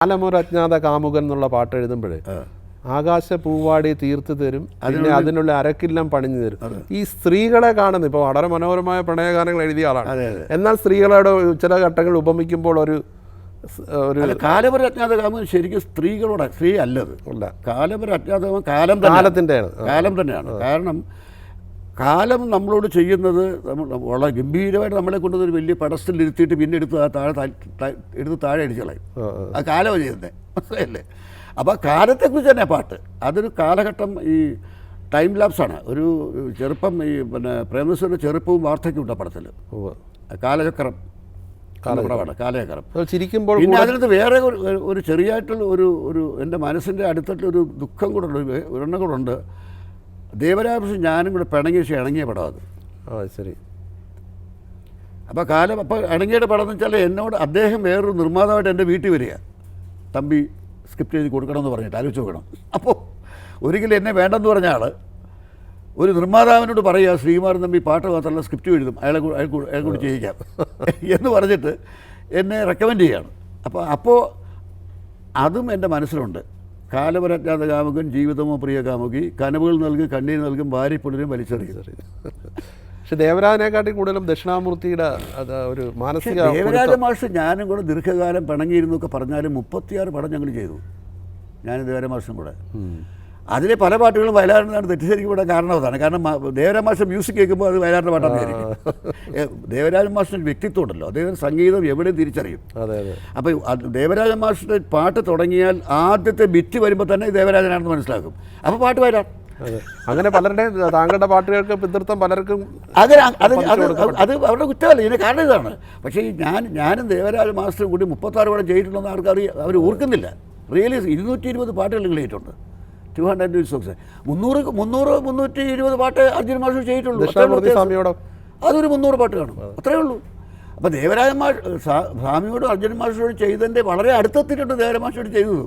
കാലമൊരജ്ഞാത കാമുകൻ എന്നുള്ള പാട്ട് എഴുതുമ്പോൾ ആകാശ പൂവാടി തീർത്ത് തരും, പിന്നെ അതിനുള്ള അരക്കില്ലം പണിഞ്ഞു തരും. ഈ സ്ത്രീകളെ കാണുന്നു, ഇപ്പോൾ വളരെ മനോഹരമായ പ്രണയഗാനങ്ങൾ എഴുതിയ ആളാണ്. എന്നാൽ സ്ത്രീകളോട് ചില ഘട്ടങ്ങൾ ഉപമിക്കുമ്പോൾ ഒരു കാലമൊരു അജ്ഞാത കാമുകൻ ശരിക്കും സ്ത്രീകളോട്, സ്ത്രീ അല്ലത്. കാലമൊരു അജ്ഞാത കാലം തന്നെയാണ്. കാരണം കാലം നമ്മളോട് ചെയ്യുന്നത് വളരെ ഗംഭീരമായിട്ട് നമ്മളെ കൊണ്ടുവന്നൊരു വലിയ പടസ്റ്റിൽ ഇരുത്തിയിട്ട് പിന്നെ എടുത്ത് താഴെ അടിച്ചു കളയും. ആ കാലമാണ് ചെയ്യുന്നത്, മനസ്സിലായില്ലേ? അപ്പോൾ കാലത്തെക്കുറിച്ച് തന്നെ പാട്ട്. അതൊരു കാലഘട്ടം, ഈ ടൈം ലാപ്സാണ്. ഒരു ചെറുപ്പം, ഈ പിന്നെ പ്രേമനസറിൻ്റെ ചെറുപ്പവും വാർദ്ധക്യവും ഉണ്ട് പടത്തിൽ. കാലചക്രം കാലചക്രം ചിരിക്കുമ്പോൾ. പിന്നെ അതിനകത്ത് വേറെ ഒരു ചെറിയായിട്ടുള്ള ഒരു എൻ്റെ മനസ്സിൻ്റെ അടുത്തുള്ളൊരു ദുഃഖം കൂടെ ഉണ്ട്, ഒരെണ്ണം കൂടെ ഉണ്ട്. ദേവരാജൻ ഞാനും കൂടെ പിണങ്ങിയ ഇണങ്ങിയ പടം അത്. ശരി. അപ്പോൾ അപ്പോൾ ഇണങ്ങിയുടെ പടം എന്ന് വെച്ചാൽ എന്നോട് അദ്ദേഹം വേറൊരു നിർമ്മാതാവായിട്ട് എൻ്റെ വീട്ടിൽ വരിക, തമ്പി സ്ക്രിപ്റ്റ് എഴുതി കൊടുക്കണമെന്ന് പറഞ്ഞിട്ട് ആലോചിച്ച് നോക്കണം. അപ്പോൾ ഒരിക്കലും എന്നെ വേണ്ടെന്ന് പറഞ്ഞ ആൾ ഒരു നിർമ്മാതാവിനോട് പറയുക, ശ്രീകുമാരൻ തമ്പി പാട്ട് മാത്രമല്ല സ്ക്രിപ്റ്റ് എഴുതും, അയാളെ കൂടി ചെയ്യിക്കാം എന്ന് പറഞ്ഞിട്ട് എന്നെ റെക്കമെൻഡ് ചെയ്യുകയാണ്. അപ്പോൾ അതും എൻ്റെ മനസ്സിലുണ്ട്. കാലമൊരജ്ഞാത കാമുകൻ, ജീവിതമോ പ്രിയ കാമുകി, കനവുകൾ നൽകും, കണ്ണീർ നൽകും, ഭാര്യപ്പുലരും വലിച്ചെറിയും. പക്ഷെ ദേവരാജനെക്കാട്ടി കൂടുതലും ദക്ഷിണാമൂർത്തിയുടെ ഒരു മാനസിക. ദേവരാജ മാഷ് ഞാനും കൂടെ ദീർഘകാലം പിണങ്ങിയിരുന്നൊക്കെ പറഞ്ഞാലും 36 പടം ഞങ്ങൾ ചെയ്തു, ഞാനും ദേവരാജ മാഷും കൂടെ. അതിലെ പല പാട്ടുകളും വയലാറിനാണ് തെറ്റിദ്ധരിക്കപ്പെടാൻ കാരണം അതാണ്. കാരണം ദേവരാജ മാഷ മ്യൂസിക് കേൾക്കുമ്പോൾ അത് വയലാറിൻ്റെ പാട്ടാന്ന് വിചാരിക്കും. ദേവരാജ മാഷിൻ്റെ വ്യക്തിത്വം ഉണ്ടല്ലോ, അദ്ദേഹം സംഗീതം എവിടെയും തിരിച്ചറിയും. അപ്പോൾ ദേവരാജ മാഷിൻ്റെ പാട്ട് തുടങ്ങിയാൽ ആദ്യത്തെ ബിറ്റ് വരുമ്പോൾ തന്നെ ദേവരാജനാണെന്ന് മനസ്സിലാക്കും. അപ്പോൾ പാട്ട് വരാം. അങ്ങനെ പലരുടെയും താങ്കളുടെ പാട്ടുകൾക്ക് പിതൃത്വം പലർക്കും അത് അവരുടെ കുറ്റമല്ല, ഇതിന് കാരണം ഇതാണ്. പക്ഷേ ഞാനും ദേവരാജ മാസ്റ്ററും കൂടി 36 പടം ചെയ്തിട്ടുണ്ടെന്ന് ആൾക്കാർ അവർ ഓർക്കുന്നില്ല. റിയലി 220 പാട്ടുകൾ ചെയ്തിട്ടുണ്ട്. 200 songs. 320 പാട്ട് അർജുൻ മാഷ് ചെയ്തിട്ടുള്ളൂ. അതൊരു 300 പാട്ട് കാണും, അത്രയേ ഉള്ളൂ. അപ്പോൾ ദേവരാജ മാഷ് സ്വാമിയോടും അർജുൻ മാഷോട് ചെയ്തതിൻ്റെ വളരെ അടുത്തെത്തിയിട്ടുണ്ട് ദേവരാജ മാഷോട് ചെയ്തത്.